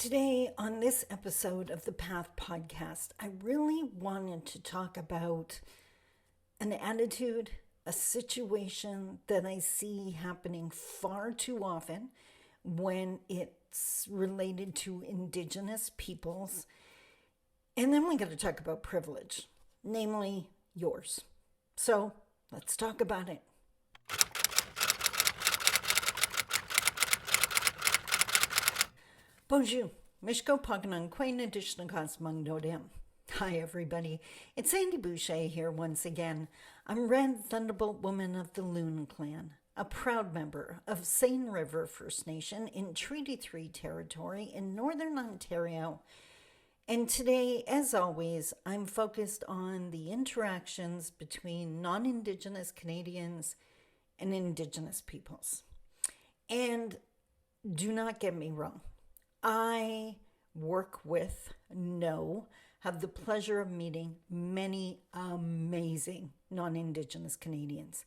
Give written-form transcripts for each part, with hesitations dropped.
Today, on this episode of the Path podcast, I really wanted to talk about an attitude, a situation that I see happening far too often when it's related to Indigenous peoples. And then we got to talk about privilege, namely yours. So let's talk about it. Bonjour, Mishko Paganan Quain Adishnakas Mangdodem. Hi everybody, it's Sandy Boucher here once again. I'm Red Thunderbolt Woman of the Loon Clan, a proud member of Seine River First Nation in Treaty 3 territory in Northern Ontario. And today, as always, I'm focused on the interactions between non-Indigenous Canadians and Indigenous peoples. And do not get me wrong. I have the pleasure of meeting many amazing non-Indigenous Canadians.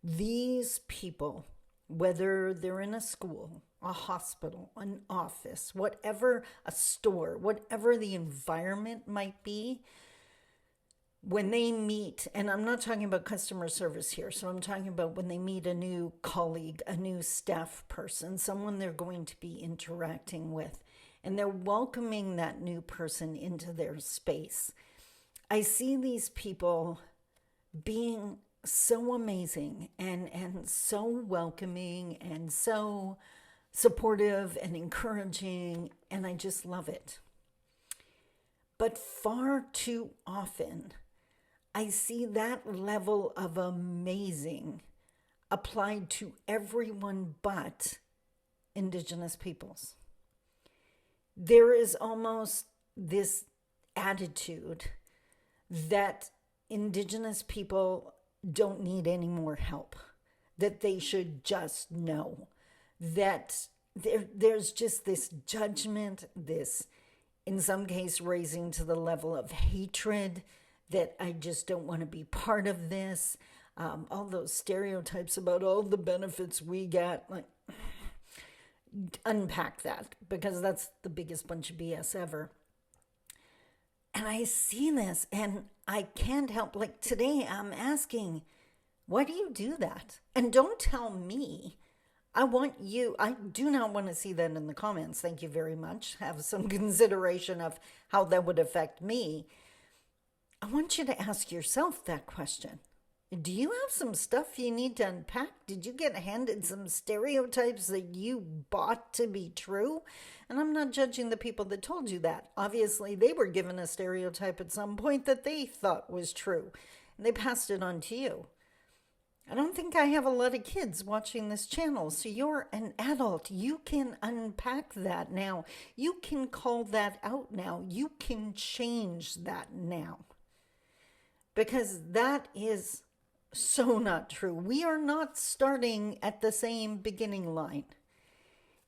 These people, whether they're in a school, a hospital, an office, whatever, a store, whatever the environment might be, when they meet, and I'm not talking about customer service here, so I'm talking about when they meet a new colleague, a new staff person, someone they're going to be interacting with, and they're welcoming that new person into their space. I see these people being so amazing and so welcoming and so supportive and encouraging, and I just love it. But far too often, I see that level of amazing applied to everyone but Indigenous peoples. There is almost this attitude that Indigenous people don't need any more help, that they should just know, that there's just this judgment, this, in some case, raising to the level of hatred, that I just don't want to be part of this. All those stereotypes about all the benefits we get, like, unpack that, because that's the biggest bunch of BS ever. And I see this and I can't help, like today I'm asking, why do you do that? And don't tell me. I do not want to see that in the comments. Thank you very much. Have some consideration of how that would affect me. I want you to ask yourself that question. Do you have some stuff you need to unpack? Did you get handed some stereotypes that you bought to be true? And I'm not judging the people that told you that. Obviously, they were given a stereotype at some point that they thought was true, and they passed it on to you. I don't think I have a lot of kids watching this channel, so you're an adult. You can unpack that now. You can call that out now. You can change that now. Because that is so not true. We are not starting at the same beginning line.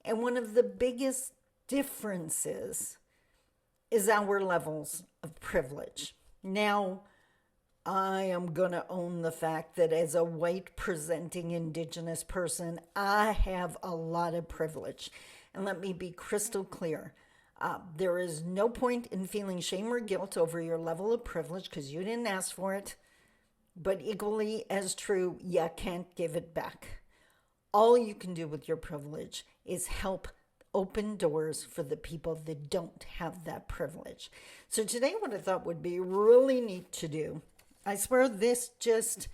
And one of the biggest differences is our levels of privilege. Now, I am going to own the fact that as a white presenting Indigenous person, I have a lot of privilege. And let me be crystal clear. There is no point in feeling shame or guilt over your level of privilege because you didn't ask for it. But equally as true, you can't give it back. All you can do with your privilege is help open doors for the people that don't have that privilege. So today what I thought would be really neat to do, I swear this just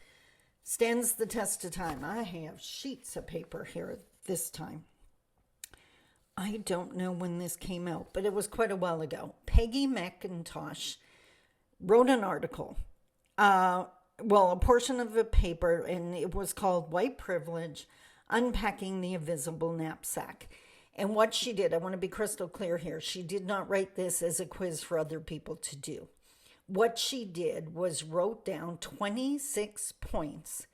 stands the test of time. I have sheets of paper here this time. I don't know when this came out, but it was quite a while ago. Peggy McIntosh wrote an article, a portion of a paper, and it was called White Privilege, Unpacking the Invisible Knapsack. And what she did, I want to be crystal clear here, she did not write this as a quiz for other people to do. What she did was wrote down 26 points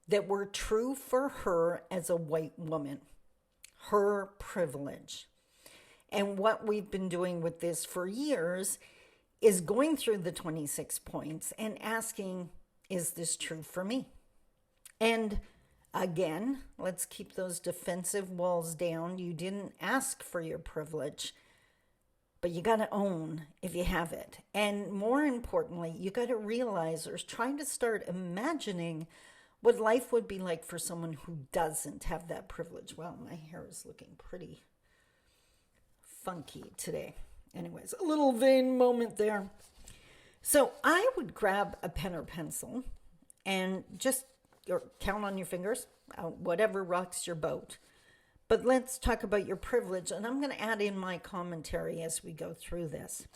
that were true for her as a white woman. Her privilege. And what we've been doing with this for years is going through the 26 points and asking, is this true for me? And again, let's keep those defensive walls down. You didn't ask for your privilege. but you got to own if you have it. And more importantly, you got to realize or try to start imagining what life would be like for someone who doesn't have that privilege. Well, my hair is looking pretty funky today. Anyways, a little vain moment there. So I would grab a pen or pencil and just count on your fingers, whatever rocks your boat. But let's talk about your privilege, and I'm going to add in my commentary as we go through this.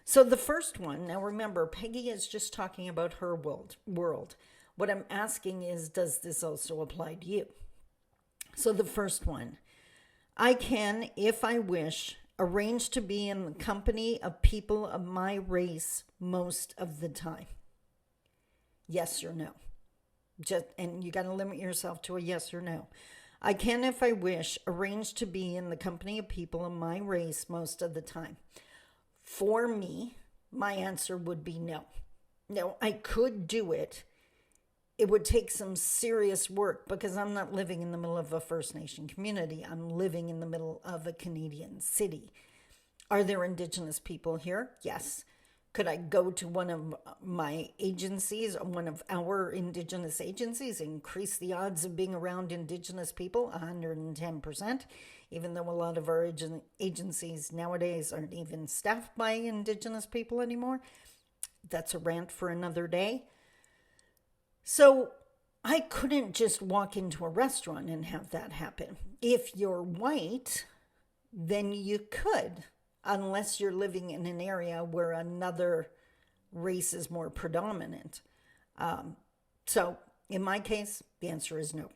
So the first one, now remember, Peggy is just talking about her world. What I'm asking is, does this also apply to you? So the first one, I can, if I wish, arrange to be in the company of people of my race most of the time. Yes or no? And you got to limit yourself to a yes or no. I can, if I wish, arrange to be in the company of people of my race most of the time. For me, my answer would be no. No, I could do it. It would take some serious work because I'm not living in the middle of a First Nation community. I'm living in the middle of a Canadian city. Are there Indigenous people here? Yes. Could I go to one of my agencies, one of our Indigenous agencies, increase the odds of being around Indigenous people 110%, even though a lot of our agencies nowadays aren't even staffed by Indigenous people anymore? That's a rant for another day. So I couldn't just walk into a restaurant and have that happen. If you're white, then you could, unless you're living in an area where another race is more predominant. So in my case, the answer is no.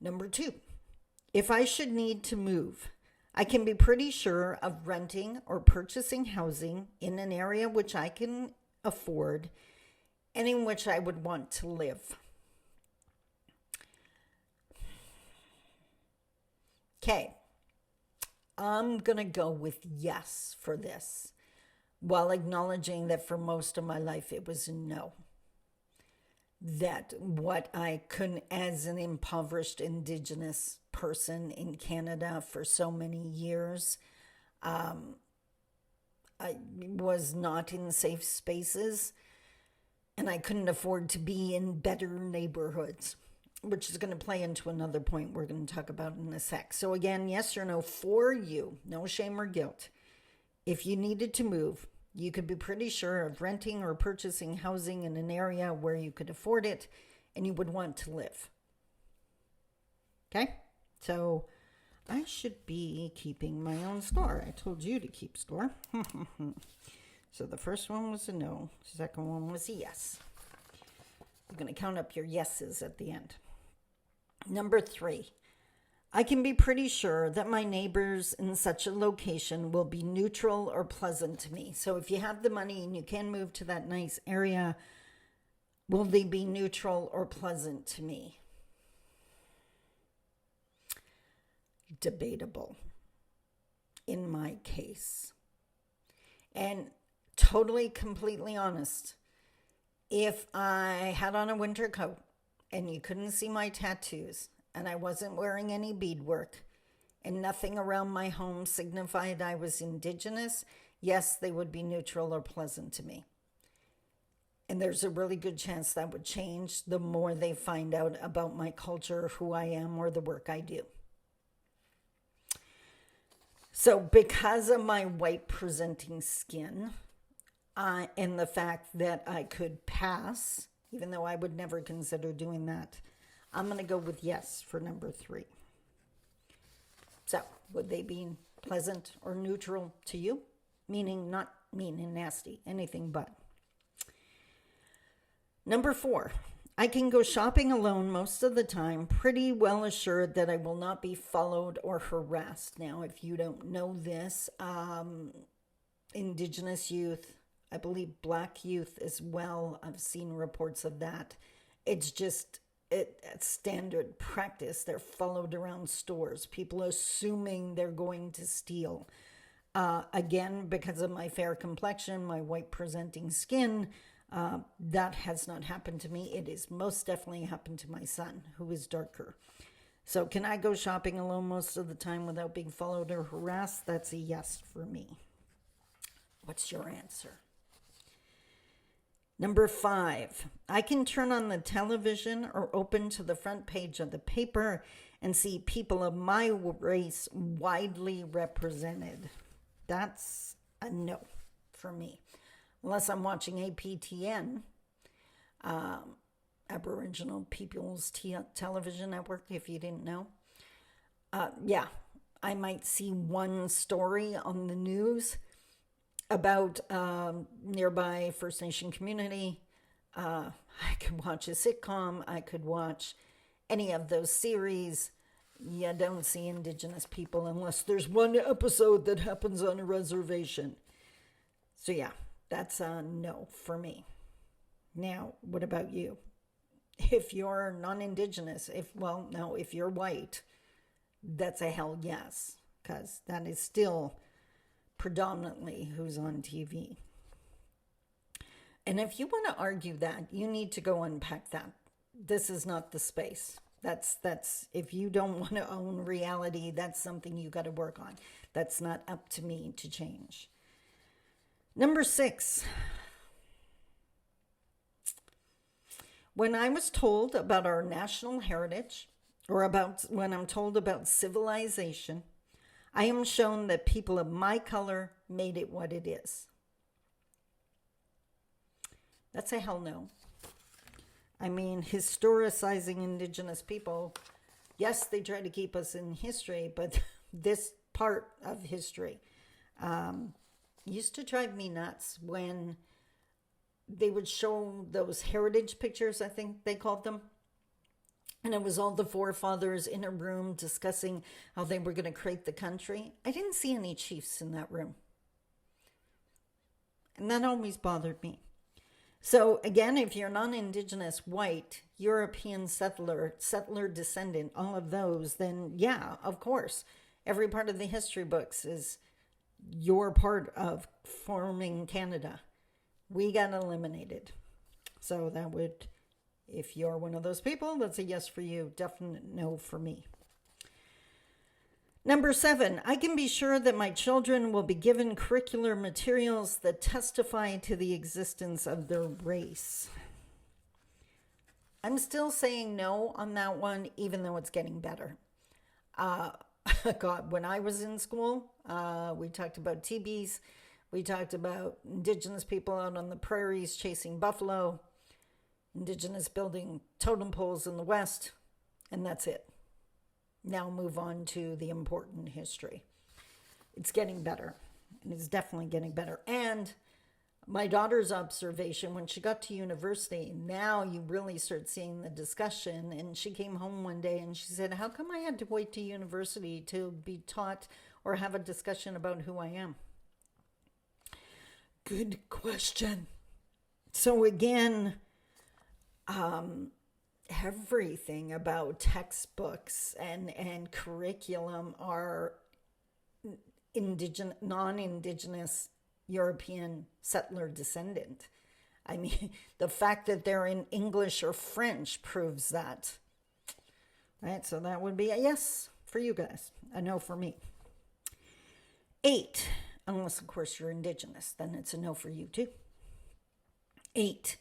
Number 2, if I should need to move, I can be pretty sure of renting or purchasing housing in an area which I can afford and in which I would want to live. Okay. I'm going to go with yes for this, while acknowledging that for most of my life it was no. That what I couldn't, as an impoverished Indigenous person in Canada for so many years, I was not in safe spaces, and I couldn't afford to be in better neighborhoods, which is going to play into another point we're going to talk about in a sec. So again, yes or no for you, no shame or guilt. If you needed to move, you could be pretty sure of renting or purchasing housing in an area where you could afford it and you would want to live. Okay? So I should be keeping my own score. I told you to keep score. So the first one was a no. The second one was a yes. I'm going to count up your yeses at the end. Number 3, I can be pretty sure that my neighbors in such a location will be neutral or pleasant to me. So if you have the money and you can move to that nice area, will they be neutral or pleasant to me? Debatable in my case. And totally, completely honest, if I had on a winter coat and you couldn't see my tattoos and I wasn't wearing any beadwork and nothing around my home signified I was Indigenous, yes, they would be neutral or pleasant to me. And there's a really good chance that would change the more they find out about my culture, who I am, or the work I do. So because of my white presenting skin, and the fact that I could pass, even though I would never consider doing that, I'm going to go with yes for number 3. So would they be pleasant or neutral to you? Meaning not mean and nasty, anything but. Number 4, I can go shopping alone most of the time, pretty well assured that I will not be followed or harassed. Now, if you don't know this, Indigenous youth, I believe Black youth as well, I've seen reports of that. It's just it's standard practice. They're followed around stores. People assuming they're going to steal. Again, because of my fair complexion, my white presenting skin, that has not happened to me. It is most definitely happened to my son, who is darker. So can I go shopping alone most of the time without being followed or harassed? That's a yes for me. What's your answer? Number 5, I can turn on the television or open to the front page of the paper and see people of my race widely represented. That's a no for me. Unless I'm watching APTN, Aboriginal People's Television Network, if you didn't know. Yeah, I might see one story on the news about nearby First Nation community. I could watch a sitcom. I could watch any of those series. You don't see Indigenous people unless there's one episode that happens on a reservation. So yeah, that's a no for me. Now, what about you? If you're non-Indigenous, if you're white, that's a hell yes, because that is still predominantly who's on TV. And if you want to argue that, you need to go unpack that. This is not the space. That's if you don't want to own reality, that's something you got to work on. That's not up to me to change. Number 6. When I was told about our national heritage, or when I'm told about civilization, I am shown that people of my color made it what it is. That's a hell no. I mean, historicizing Indigenous people, yes, they try to keep us in history, but this part of history used to drive me nuts when they would show those heritage pictures, I think they called them. And it was all the forefathers in a room discussing how they were going to create the country. I didn't see any chiefs in that room. And that always bothered me. So again, if you're non-Indigenous, white, European settler descendant, all of those, then yeah, of course, every part of the history books is your part of forming Canada. We got eliminated. So that would, if you're one of those people, that's a yes for you. Definite no for me. Number 7, I can be sure that my children will be given curricular materials that testify to the existence of their race. I'm still saying no on that one, even though it's getting better. God, when I was in school, we talked about TBs. We talked about Indigenous people out on the prairies chasing buffalo, Indigenous building totem poles in the West, and that's it. Now move on to the important history. It's getting better, and it's definitely getting better. And my daughter's observation, when she got to university, now you really start seeing the discussion. And she came home one day and she said, how come I had to wait to university to be taught or have a discussion about who I am? Good question. So again, everything about textbooks and curriculum are non-Indigenous European settler descendant. I mean, the fact that they're in English or French proves that. Right? So that would be a yes for you guys, a no for me. 8, unless of course you're Indigenous, then it's a no for you too. 8,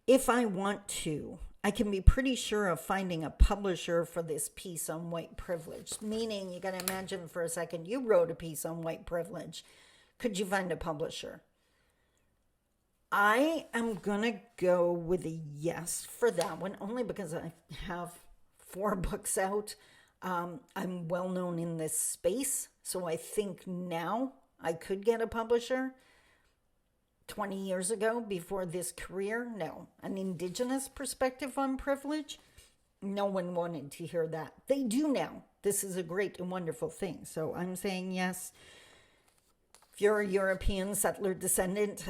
if I want to, I can be pretty sure of finding a publisher for this piece on white privilege. Meaning, you got to imagine for a second, you wrote a piece on white privilege. Could you find a publisher? I am going to go with a yes for that one, only because I have 4 books out. I'm well known in this space, so I think now I could get a publisher. 20 years ago, before this career, no. An Indigenous perspective on privilege, no one wanted to hear that. They do now. This is a great and wonderful thing. So I'm saying yes. If you're a European settler descendant,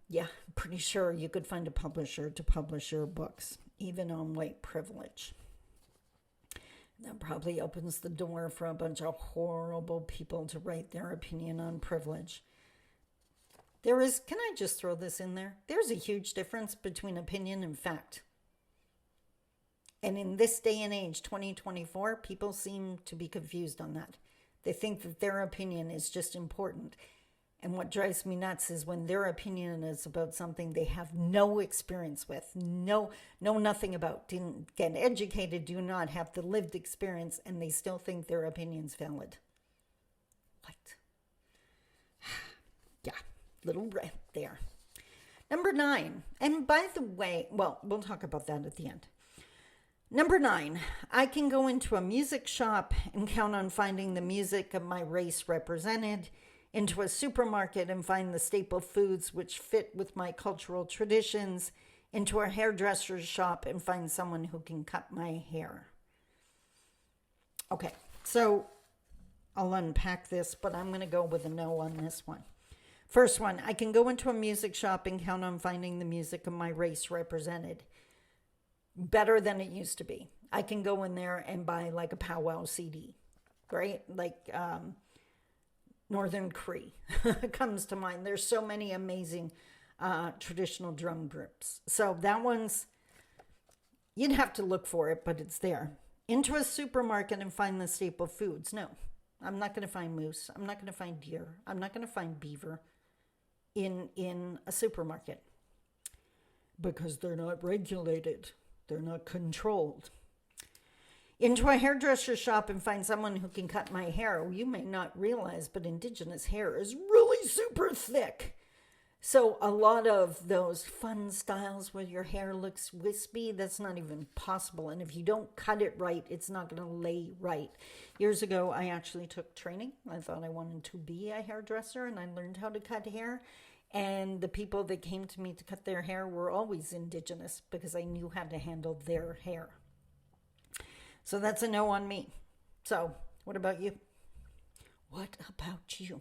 yeah, I'm pretty sure you could find a publisher to publish your books, even on white privilege. That probably opens the door for a bunch of horrible people to write their opinion on privilege. Can I just throw this in there? There's a huge difference between opinion and fact. And in this day and age, 2024, people seem to be confused on that. They think that their opinion is just important. And what drives me nuts is when their opinion is about something they have no experience with, know nothing about, didn't get educated, do not have the lived experience, and they still think their opinion's valid. What? Yeah, little rant there. Number 9, and by the way, well, we'll talk about that at the end. Number 9, I can go into a music shop and count on finding the music of my race represented, into a supermarket and find the staple foods which fit with my cultural traditions, into a hairdresser's shop and find someone who can cut my hair. Okay, so I'll unpack this, but I'm going to go with a no on this one. First one, I can go into a music shop and count on finding the music of my race represented. Better than it used to be. I can go in there and buy like a powwow CD, right? Like Northern Cree comes to mind. There's so many amazing traditional drum groups. So that one's, you'd have to look for it, but it's there. Into a supermarket and find the staple foods. No, I'm not going to find moose. I'm not going to find deer. I'm not going to find beaver in a supermarket because they're not regulated. They're not controlled. Into a hairdresser shop and find someone who can cut my hair. Well, you may not realize, but Indigenous hair is really super thick. So a lot of those fun styles where your hair looks wispy, that's not even possible. And if you don't cut it right, it's not going to lay right. Years ago, I actually took training. I thought I wanted to be a hairdresser, and I learned how to cut hair. And the people that came to me to cut their hair were always Indigenous because I knew how to handle their hair. So that's a no on me. So what about you? What about you?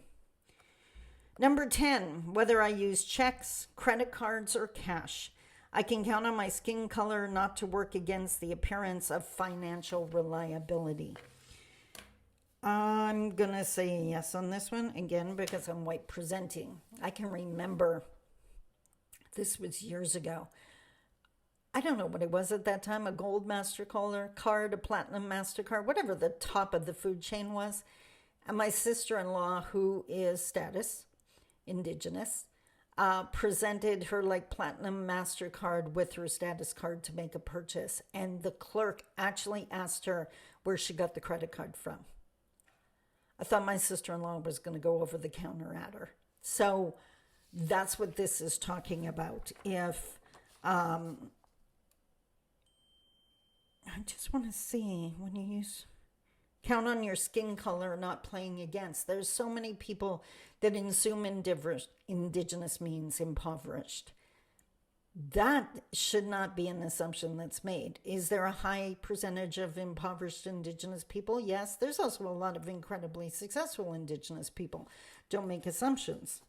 Number 10, whether I use checks, credit cards, or cash, I can count on my skin color not to work against the appearance of financial reliability. I'm going to say yes on this one, again, because I'm white presenting. I can remember, this was years ago. I don't know what it was at that time, a gold MasterCard, a platinum MasterCard, whatever the top of the food chain was. And my sister-in-law, who is status, Indigenous, presented her like platinum MasterCard with her status card to make a purchase. And the clerk actually asked her where she got the credit card from. I thought my sister-in-law was going to go over the counter at her. So that's what this is talking about. If, I just want to see when you use, count on your skin color not playing against. There's so many people that assume Indigenous means impoverished. That should not be an assumption that's made. Is there a high percentage of impoverished Indigenous people? Yes. There's also a lot of incredibly successful Indigenous people. Don't make assumptions.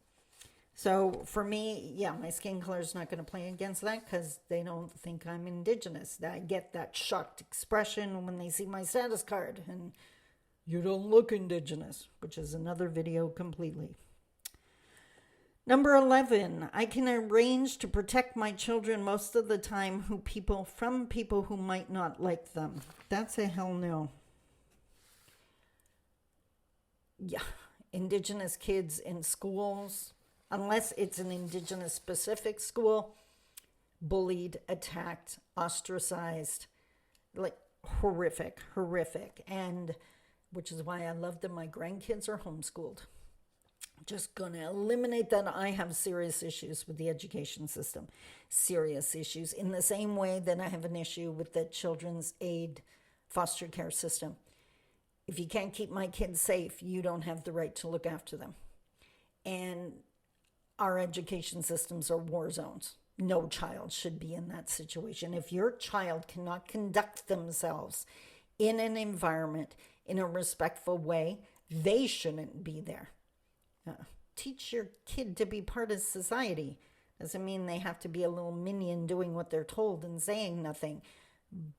So for me, yeah, my skin color is not going to play against that because they don't think I'm Indigenous. I get that shocked expression when they see my status card and you don't look Indigenous, which is another video completely. Number 11, I can arrange to protect my children most of the time from people who might not like them. That's a hell no. Yeah, Indigenous kids in schools, unless it's an Indigenous specific school, bullied, attacked, ostracized, like horrific. And which is why I love that my grandkids are homeschooled. Just going to eliminate that. I have serious issues with the education system. Serious issues. In the same way that I have an issue with the children's aid foster care system. If you can't keep my kids safe, you don't have the right to look after them. And our education systems are war zones. No child should be in that situation. If your child cannot conduct themselves in an environment in a respectful way, they shouldn't be there. Teach your kid to be part of society. Doesn't mean they have to be a little minion doing what they're told and saying nothing.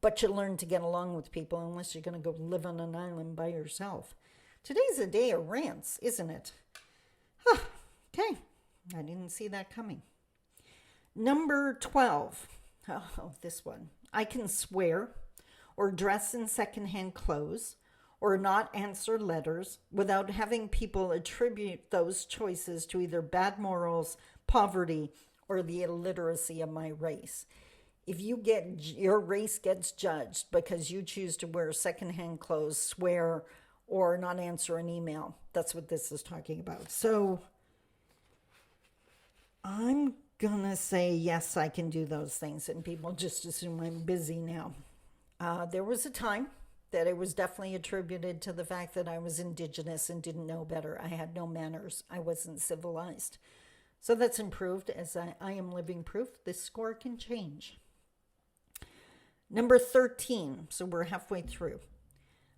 But you learn to get along with people unless you're going to go live on an island by yourself. Today's a day of rants, isn't it? Okay, I didn't see that coming. Number 12. Oh, this one. I can swear, or dress in secondhand clothes, or not answer letters without having people attribute those choices to either bad morals, poverty, or the illiteracy of my race. If your race gets judged because you choose to wear secondhand clothes, swear, or not answer an email, that's what this is talking about. So I'm gonna say yes, I can do those things, and people just assume I'm busy now. There was a time that it was definitely attributed to the fact that I was Indigenous and didn't know better. I had no manners. I wasn't civilized. So that's improved as I am living proof this score can change. Number 13, so we're halfway through.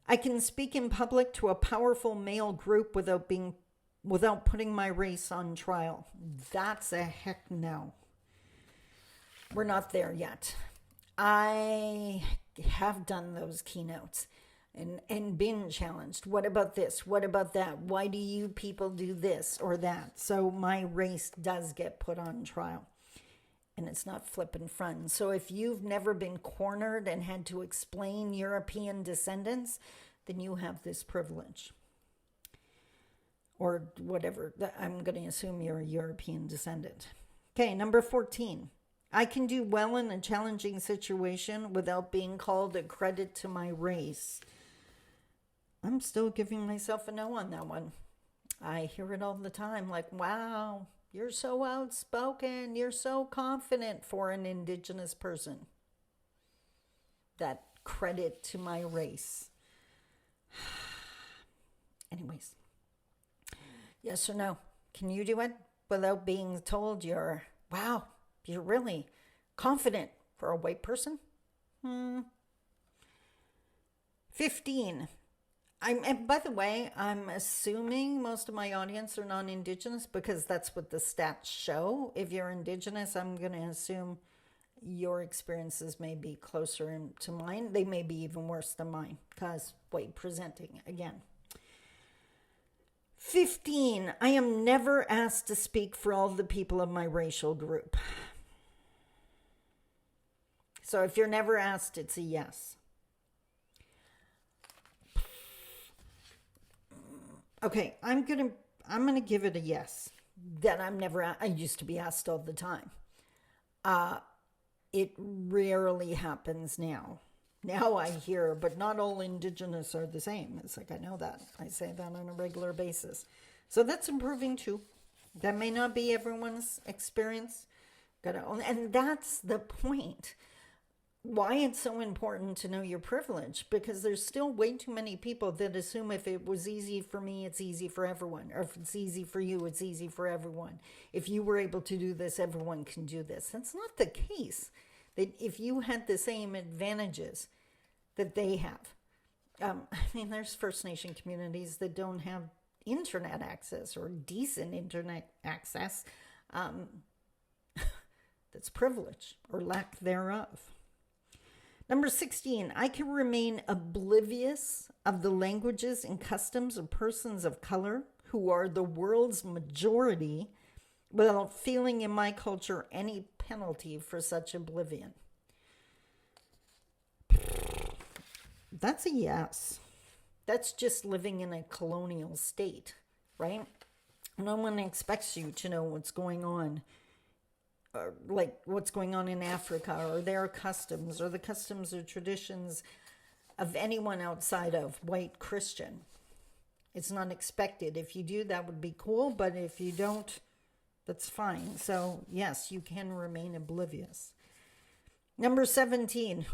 I can speak in public to a powerful male group without putting my race on trial. That's a heck no. We're not there yet. I have done those keynotes and been challenged. What about this? What about that? Why do you people do this or that? So my race does get put on trial, and it's not flippin' fun. So if you've never been cornered and had to explain European descendants, then you have this privilege. Or whatever. I'm going to assume you're a European descendant. Okay, number 14. I can do well in a challenging situation without being called a credit to my race. I'm still giving myself a no on that one. I hear it all the time, like, wow, you're so outspoken, you're so confident for an Indigenous person. That credit to my race. Anyways, yes or no? Can you do it without being told you're really confident for a white person? 15. And by the way, I'm assuming most of my audience are non-Indigenous because that's what the stats show. If you're Indigenous, I'm going to assume your experiences may be closer to mine. They may be even worse than mine because white presenting again. 15. I am never asked to speak for all the people of my racial group. So if you're never asked, it's a yes. Okay, I'm gonna give it a yes. That I used to be asked all the time. It rarely happens now. Now I hear, but not all Indigenous are the same. It's like, I know that. I say that on a regular basis. So that's improving too. That may not be everyone's experience. And that's the point. Why it's so important to know your privilege, because there's still way too many people that assume if it was easy for me, it's easy for everyone. Or if it's easy for you, it's easy for everyone. If you were able to do this, everyone can do this. That's not the case. That if you had the same advantages that they have. There's First Nation communities that don't have internet access or decent internet access. That's privilege or lack thereof. Number 16, I can remain oblivious of the languages and customs of persons of color who are the world's majority without feeling in my culture any penalty for such oblivion. That's a yes. That's just living in a colonial state, right? No one expects you to know what's going on. Like what's going on in Africa or their customs or the customs or traditions of anyone outside of white Christian. It's not expected. If you do, that would be cool, but if you don't, that's fine. So yes, you can remain oblivious. Number 17,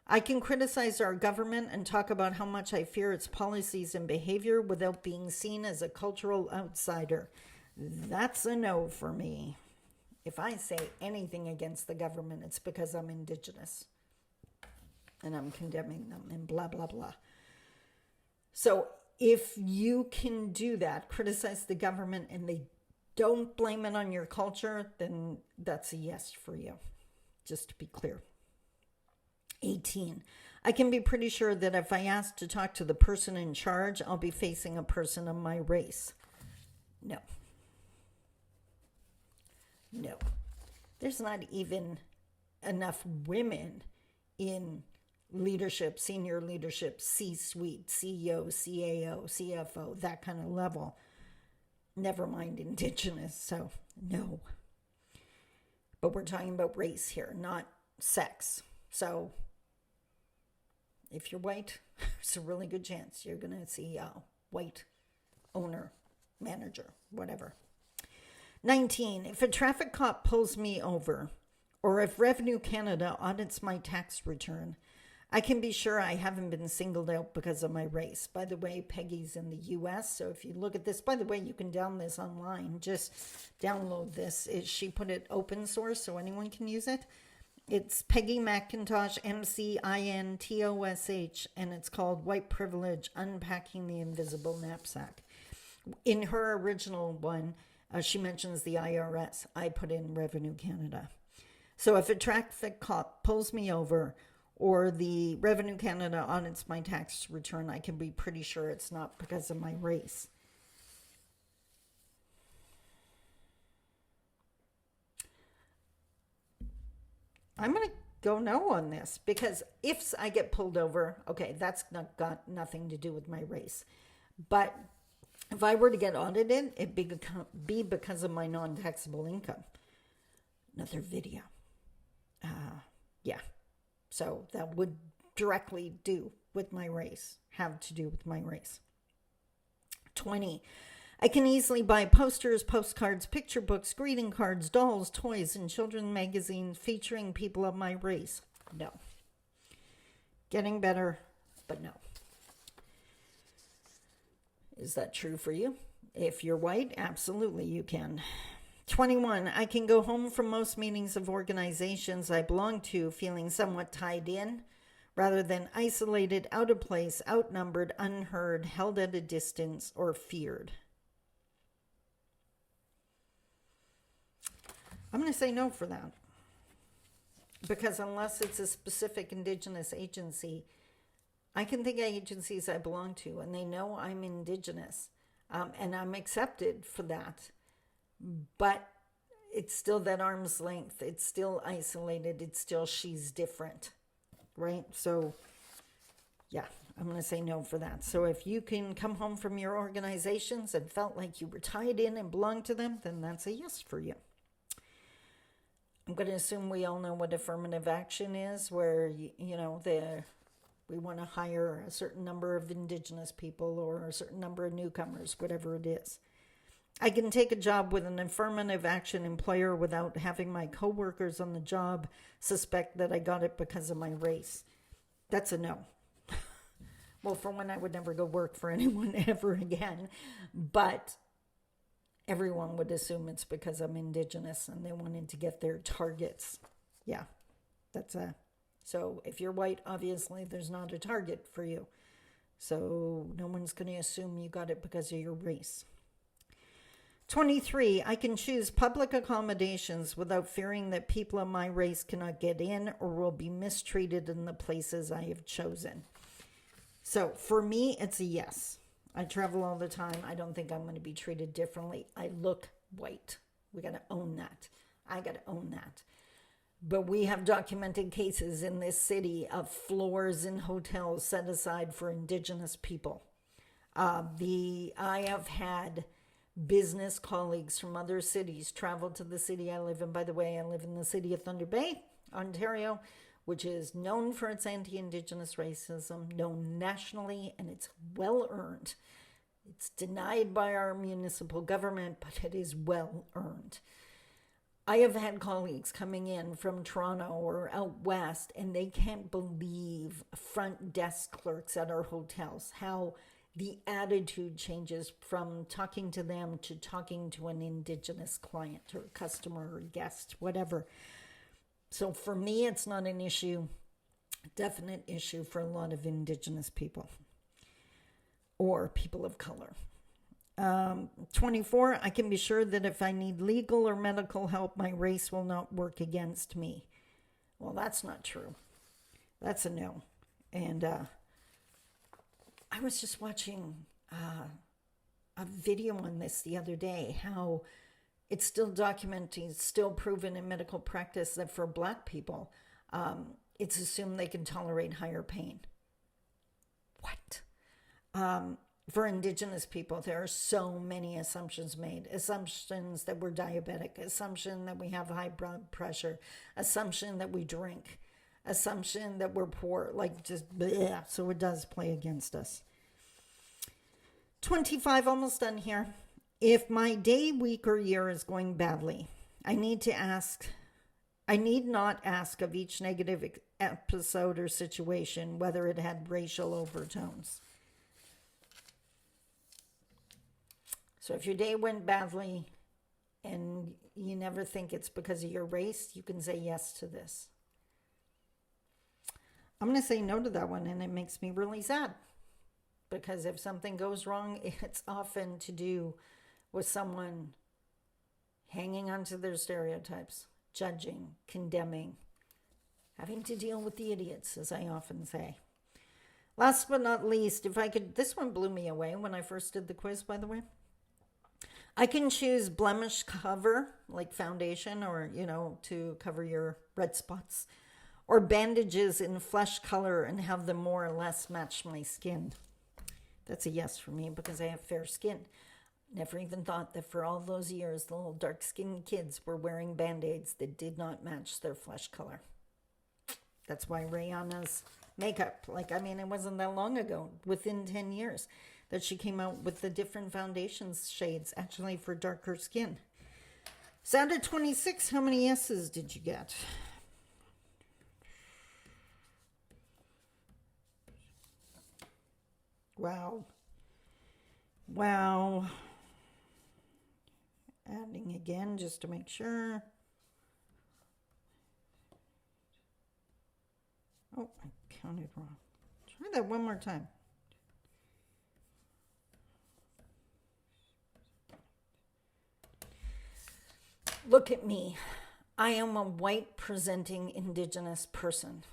I can criticize our government and talk about how much I fear its policies and behavior without being seen as a cultural outsider. That's a no for me. If I say anything against the government, it's because I'm Indigenous and I'm condemning them and blah, blah, blah. So if you can do that, criticize the government, and they don't blame it on your culture, then that's a yes for you, just to be clear. 18. I can be pretty sure that if I ask to talk to the person in charge, I'll be facing a person of my race. No. There's not even enough women in leadership, senior leadership, C-suite, CEO, CAO, CFO, that kind of level. Never mind Indigenous, so no. But we're talking about race here, not sex. So if you're white, there's a really good chance you're going to see a white owner, manager, whatever. 19, if a traffic cop pulls me over, or if Revenue Canada audits my tax return, I can be sure I haven't been singled out because of my race. By the way, Peggy's in the US, so if you look at this, by the way, you can download this online. Just download this. She put it open source so anyone can use it. It's Peggy McIntosh, McIntosh, and it's called White Privilege, Unpacking the Invisible Knapsack. In her original one, she mentions the IRS. I put in Revenue Canada. So if a traffic cop pulls me over, or the Revenue Canada audits my tax return, I can be pretty sure it's not because of my race. I'm going to go no on this, because if I get pulled over, okay, that's not got nothing to do with my race. But if I were to get audited, it'd be because of my non-taxable income. Another video. Yeah. So that would directly do with my race, have to do with my race. 20, I can easily buy posters, postcards, picture books, greeting cards, dolls, toys, and children's magazines featuring people of my race. No. Getting better, but no. Is that true for you? If you're white, absolutely you can. 21, I can go home from most meetings of organizations I belong to feeling somewhat tied in, rather than isolated, out of place, outnumbered, unheard, held at a distance, or feared. I'm going to say no for that. Because unless it's a specific Indigenous agency, I can think of agencies I belong to, and they know I'm Indigenous, and I'm accepted for that. But it's still that arm's length. It's still isolated. It's still she's different, right? So, yeah, I'm going to say no for that. So if you can come home from your organizations and felt like you were tied in and belonged to them, then that's a yes for you. I'm going to assume we all know what affirmative action is, where, we want to hire a certain number of Indigenous people or a certain number of newcomers, whatever it is. I can take a job with an affirmative action employer without having my coworkers on the job suspect that I got it because of my race. That's a no. Well, for one, I would never go work for anyone ever again. But everyone would assume it's because I'm Indigenous and they wanted to get their targets. Yeah, that's a... So if you're white, obviously there's not a target for you. So no one's going to assume you got it because of your race. 23, I can choose public accommodations without fearing that people of my race cannot get in or will be mistreated in the places I have chosen. So for me, it's a yes. I travel all the time. I don't think I'm going to be treated differently. I look white. We got to own that. I got to own that. But we have documented cases in this city of floors in hotels set aside for Indigenous people. I have had business colleagues from other cities travel to the city I live in. By the way, I live in the city of Thunder Bay, Ontario, which is known for its anti-Indigenous racism, known nationally, and it's well earned. It's denied by our municipal government, but it is well earned. I have had colleagues coming in from Toronto or out west, and they can't believe front desk clerks at our hotels, how the attitude changes from talking to them to talking to an Indigenous client or customer or guest, whatever. So for me, it's not an issue, definite issue for a lot of Indigenous people or people of color. 24, I can be sure that if I need legal or medical help, my race will not work against me. Well, that's not true. That's a no. And I was just watching a video on this the other day, how it's still documented, still proven in medical practice that for Black people, it's assumed they can tolerate higher pain. What? For Indigenous people, there are so many assumptions made. Assumptions that we're diabetic, assumption that we have high blood pressure, assumption that we drink, assumption that we're poor, like just bleh. So it does play against us. 25, almost done here. If my day, week, or year is going badly, I need not ask of each negative episode or situation whether it had racial overtones. So if your day went badly and you never think it's because of your race, you can say yes to this. I'm going to say no to that one, and it makes me really sad. Because if something goes wrong, it's often to do with someone hanging onto their stereotypes, judging, condemning, having to deal with the idiots, as I often say. Last but not least, if I could, this one blew me away when I first did the quiz, by the way. I can choose blemish cover, like foundation or, to cover your red spots, or bandages in flesh color and have them more or less match my skin. That's a yes for me because I have fair skin. Never even thought that for all those years, the little dark-skinned kids were wearing Band-Aids that did not match their flesh color. That's why Rihanna's makeup, it wasn't that long ago, within 10 years, that she came out with the different foundation shades, actually for darker skin. So out of 26, how many yeses did you get? Wow. Adding again just to make sure. Oh, I counted wrong. Try that one more time. Look at me. I am a white presenting Indigenous person.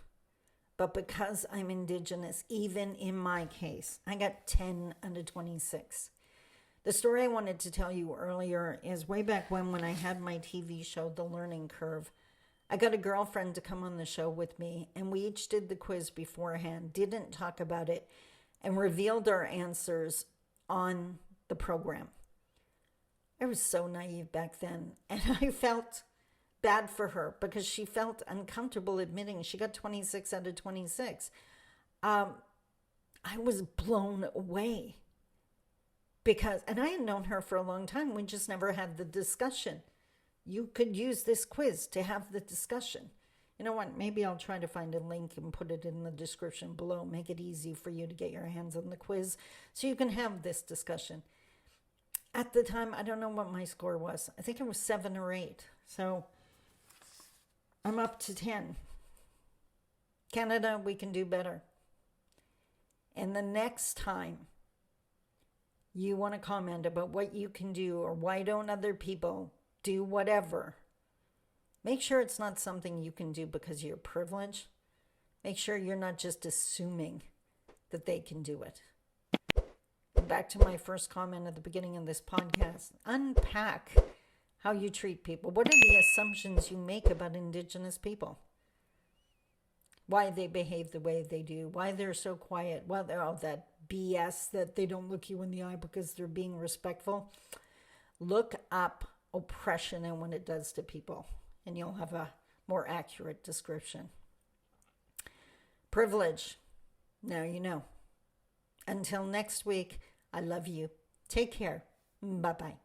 But because I'm Indigenous, even in my case, I got 10 out of 26. The story I wanted to tell you earlier is way back when I had my TV show, The Learning Curve. I got a girlfriend to come on the show with me, and we each did the quiz beforehand, didn't talk about it, and revealed our answers on the program. I was so naive back then, and I felt bad for her because she felt uncomfortable admitting she got 26 out of 26. I was blown away and I had known her for a long time. We just never had the discussion. You could use this quiz to have the discussion. You know what? Maybe I'll try to find a link and put it in the description below. Make it easy for you to get your hands on the quiz so you can have this discussion. At the time, I don't know what my score was. I think it was 7 or 8. So I'm up to 10. Canada, we can do better. And the next time you want to comment about what you can do or why don't other people do whatever, make sure it's not something you can do because of your privilege. Make sure you're not just assuming that they can do it. Back to my first comment at the beginning of this podcast. Unpack how you treat people. What are the assumptions you make about Indigenous people? Why they behave the way they do. Why they're so quiet. Well, they're all that BS that they don't look you in the eye because they're being respectful. Look up oppression and what it does to people, and you'll have a more accurate description. Privilege. Now you know. Until next week, I love you. Take care. Bye-bye.